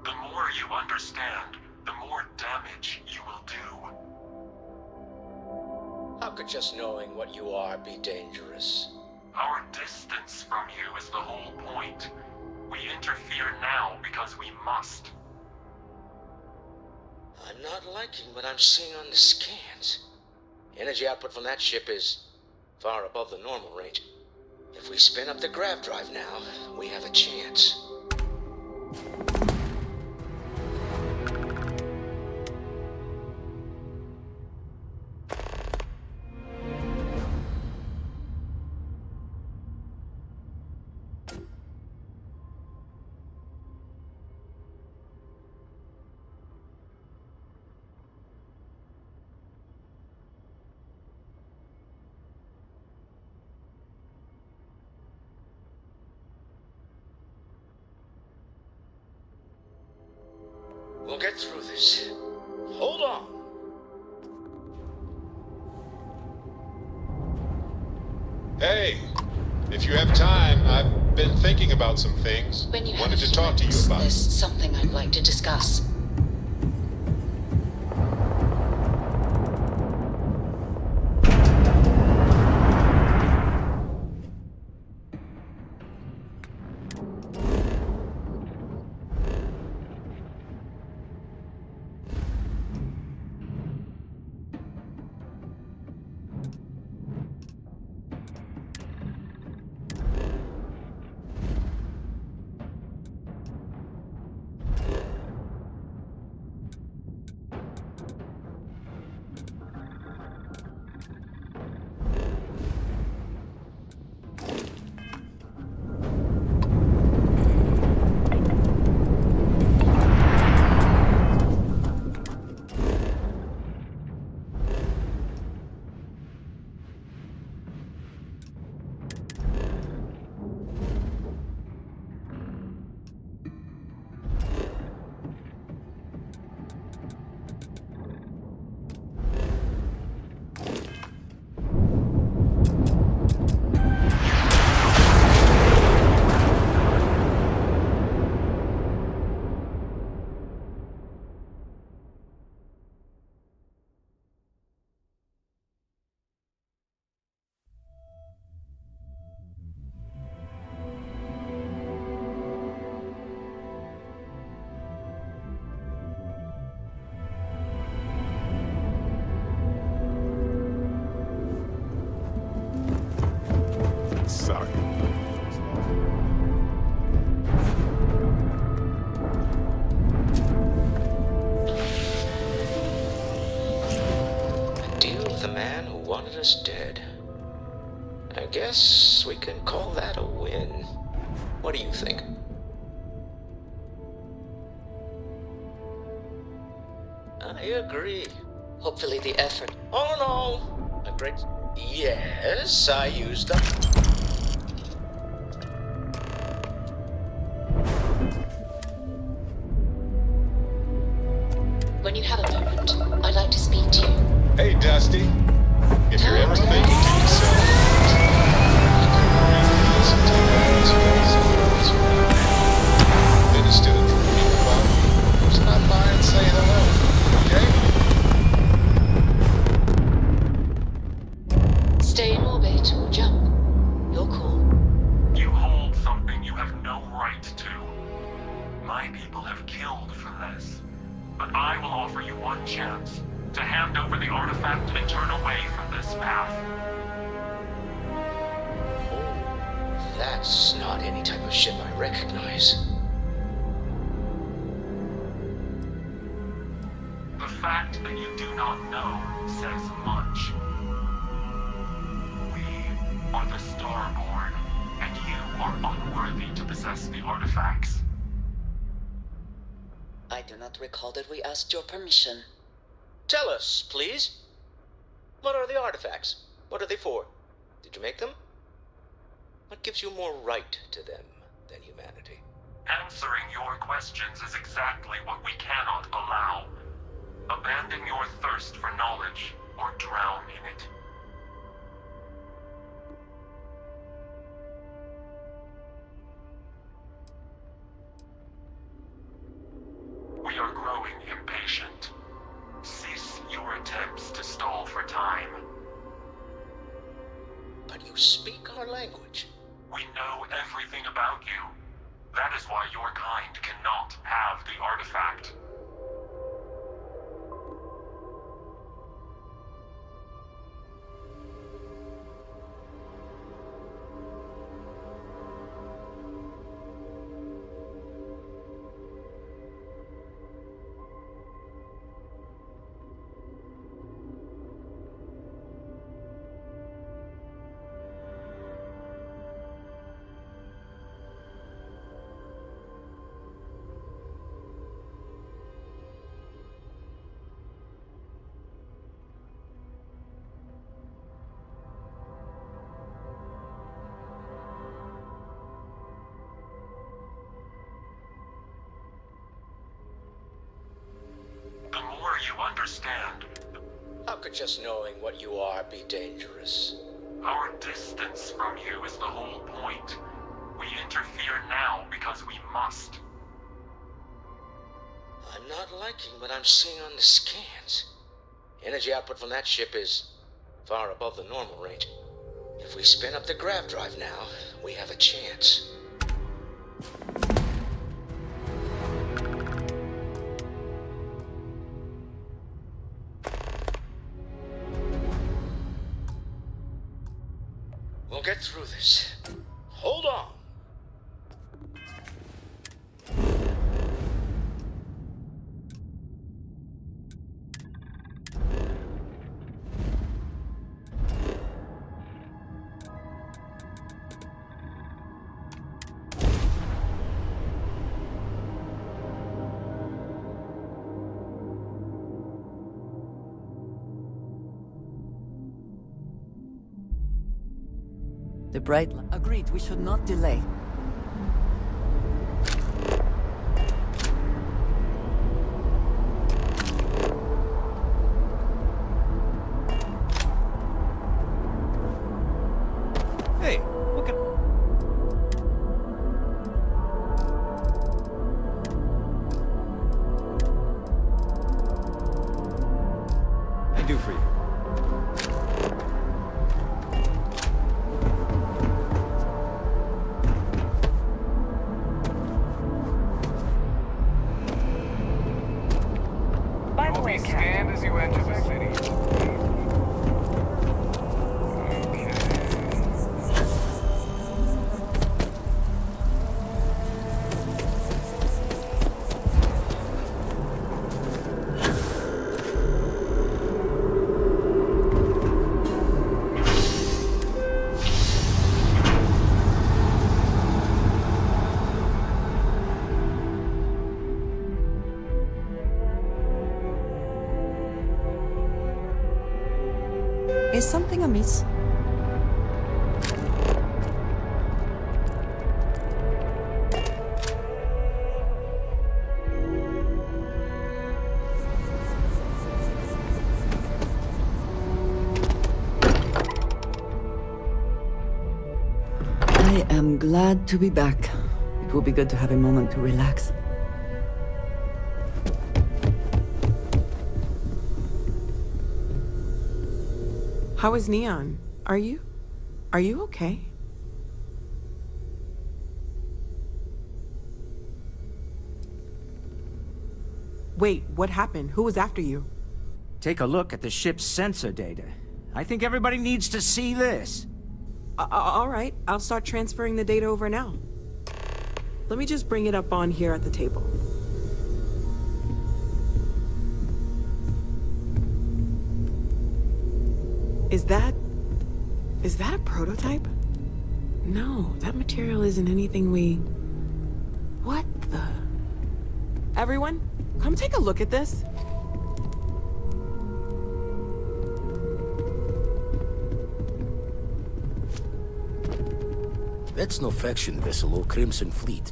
The more you understand, the more damage you will do. How could just knowing what you are be dangerous? Our distance from you is the whole point. We interfere now because we must. I'm not liking what I'm seeing on the scans. Energy output from that ship is far above the normal range. If we spin up the grav drive now, we have a chance. We'll get through this. Hold on. Hey, if you have time, I've been thinking about some things. When you Wanted have to talk to you about. there's something I'd like to discuss. with the man who wanted us dead. I guess we can call that a win. What do you think? I agree. Hopefully the effort. Oh no! A great... Yes, I used them. When you have a moment, I'd like to speak to you. Hey, Dusty. If you're ever thinking to yourself, I could really use some time to then instead of dreaming about me, stop by and say hello, okay? Stay in orbit or jump. Your call. You hold something you have no right to. My people have killed for this. But I will offer you one chance to hand over the artifact and turn away from this path. Oh, that's not any type of ship I recognize. The fact that you do not know says much. We are the Starborn, and you are unworthy to possess the artifacts. I do not recall that we asked your permission. Tell us, please. What are the artifacts? What are they for? Did you make them? What gives you more right to them than humanity? Answering your questions is exactly what we cannot allow. Abandon your thirst for knowledge, or drown in it. We are growing impatient. Cease your attempts to stall for time. But you speak our language. We know everything about you. That is why your kind cannot have the artifact. The more you understand, How could just knowing what you are be dangerous? our distance from you is the whole point. We interfere now because we must. I'm not liking what I'm seeing on the scans. Energy output from that ship is far above the normal range. If we spin up the grav drive now, we have a chance. We'll get through this. Hold on. The bright light. Agreed, we should not delay. Hey, what can... I do for you? By the way, Scanned as you enter the city. Is something amiss? I am glad to be back. It will be good to have a moment to relax. How is Neon? Are you okay? Wait, what happened? Who was after you? Take a look at the ship's sensor data. I think everybody needs to see this. All right, I'll start transferring the data over now. Let me just bring it up on here at the table. Is that a prototype? No, that material isn't anything we... What the... Everyone, come take a look at this. That's no faction vessel or Crimson Fleet.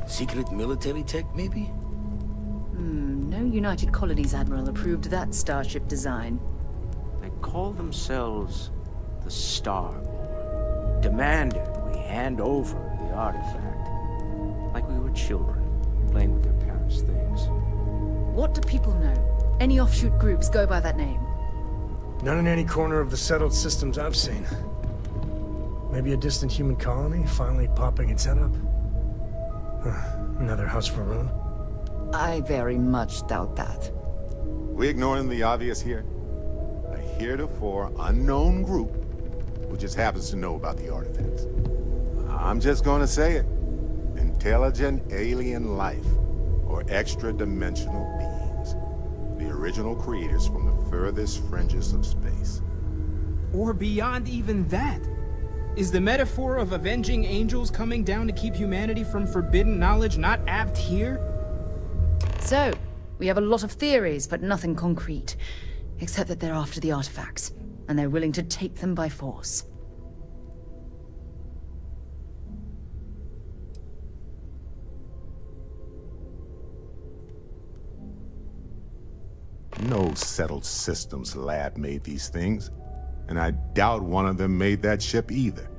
Secret military tech, maybe? No United Colonies Admiral approved that starship design. They call themselves the Starborn. Demanded we hand over the artifact. Like we were children, playing with their parents' things. What do people know? Any offshoot groups go by that name? None in any corner of the settled systems I've seen. Maybe a distant human colony finally popping its head up? Another house for Rune? I very much doubt that. We ignoring the obvious here? A heretofore unknown group who just happens to know about the artifacts. I'm just gonna say it. Intelligent alien life, or extra-dimensional beings. The original creators from the furthest fringes of space. Or beyond even that. Is the metaphor of avenging angels coming down to keep humanity from forbidden knowledge not apt here? So, we have a lot of theories, but nothing concrete. Except that they're after the artifacts, and they're willing to take them by force. No settled systems lab made these things, and I doubt one of them made that ship either.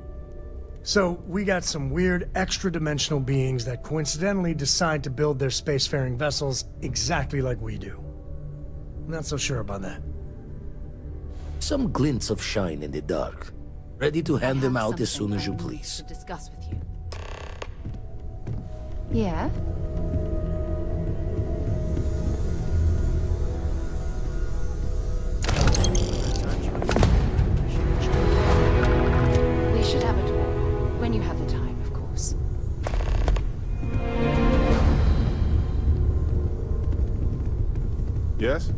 So, we got some weird extra-dimensional beings that coincidentally decide to build their spacefaring vessels exactly like we do. Not so sure about that. Some glints of shine in the dark. Ready to hand them out as soon as you please. To discuss with you. Yeah? We should have a talk. When you have the time, of course. Yes?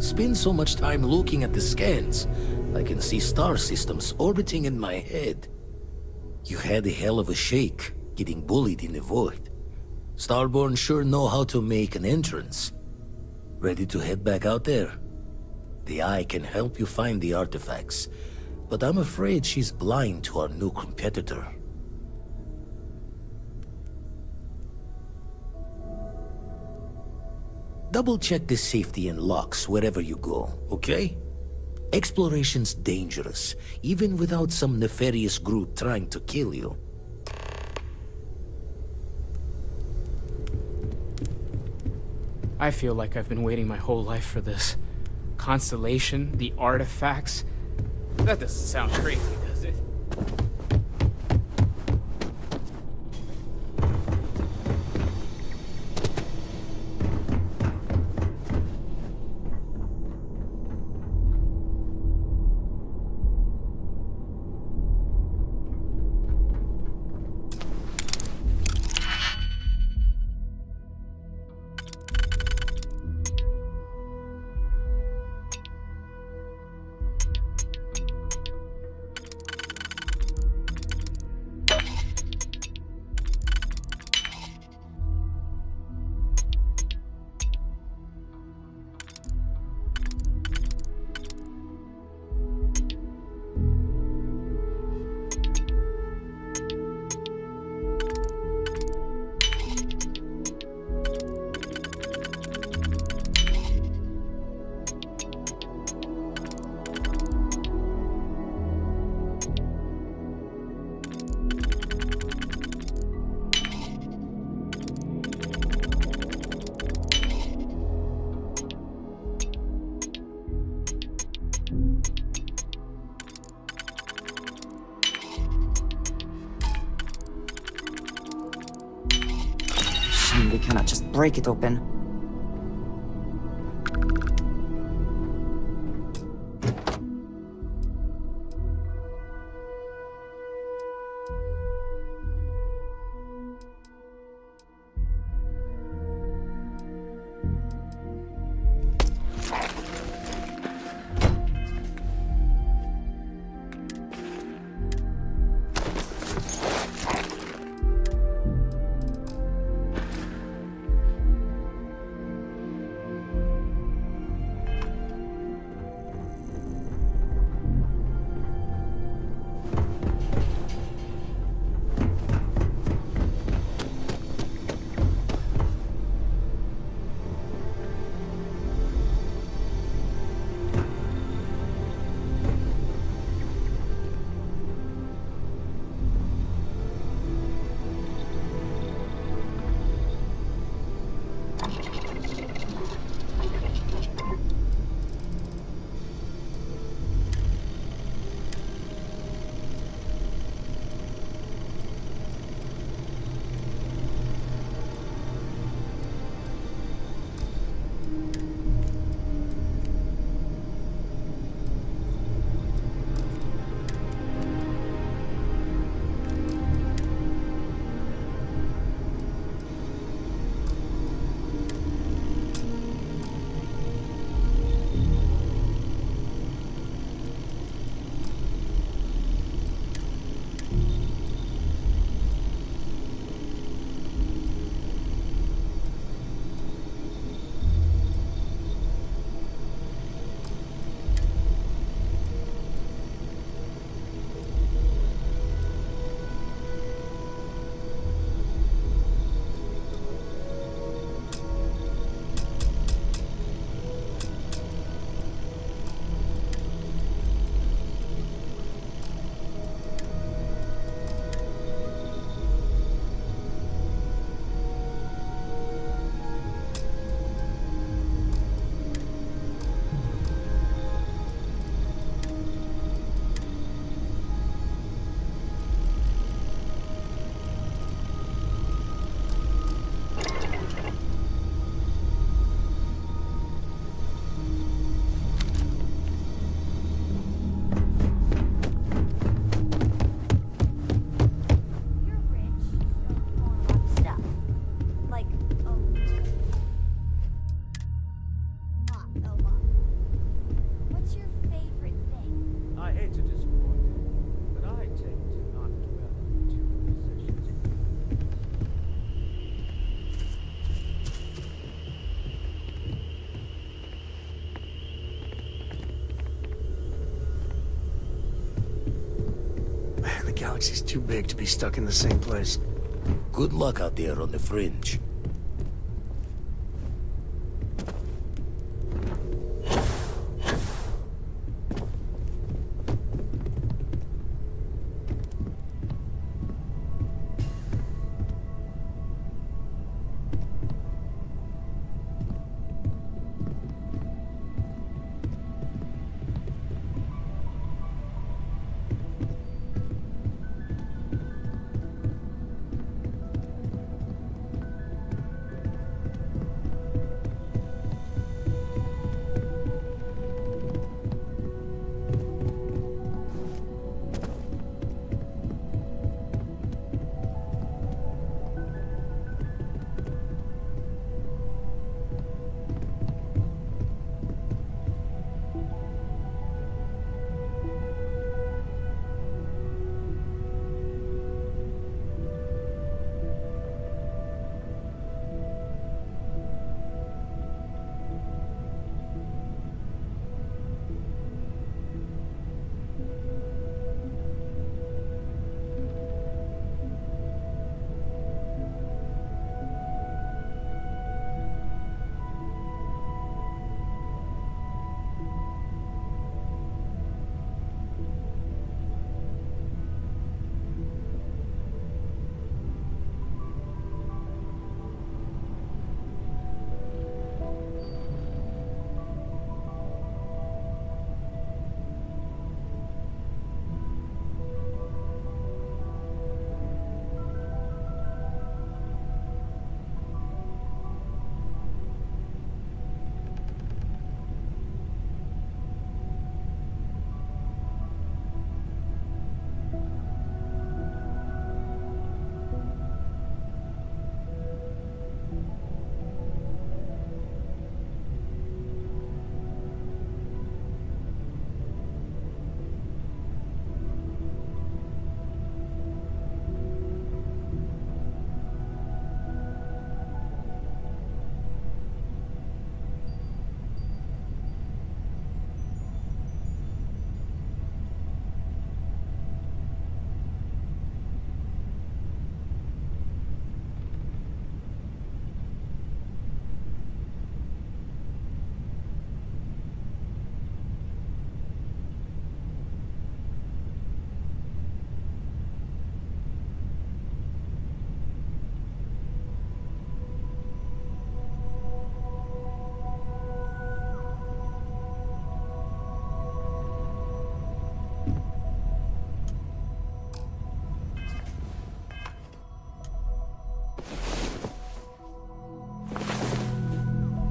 Spend so much time looking at the scans, I can see star systems orbiting in my head. You had a hell of a shake, getting bullied in the void. Starborn sure know how to make an entrance. Ready to head back out there? The Eye can help you find the artifacts, but I'm afraid she's blind to our new competitor. Double-check the safety and locks wherever you go, okay? Exploration's dangerous, even without some nefarious group trying to kill you. I feel like I've been waiting my whole life for this. Constellation, the artifacts. That doesn't sound crazy, does it? break it open. Galaxy's too big to be stuck in the same place. Good luck out there on the fringe.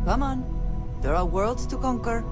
Come on. There are worlds to conquer.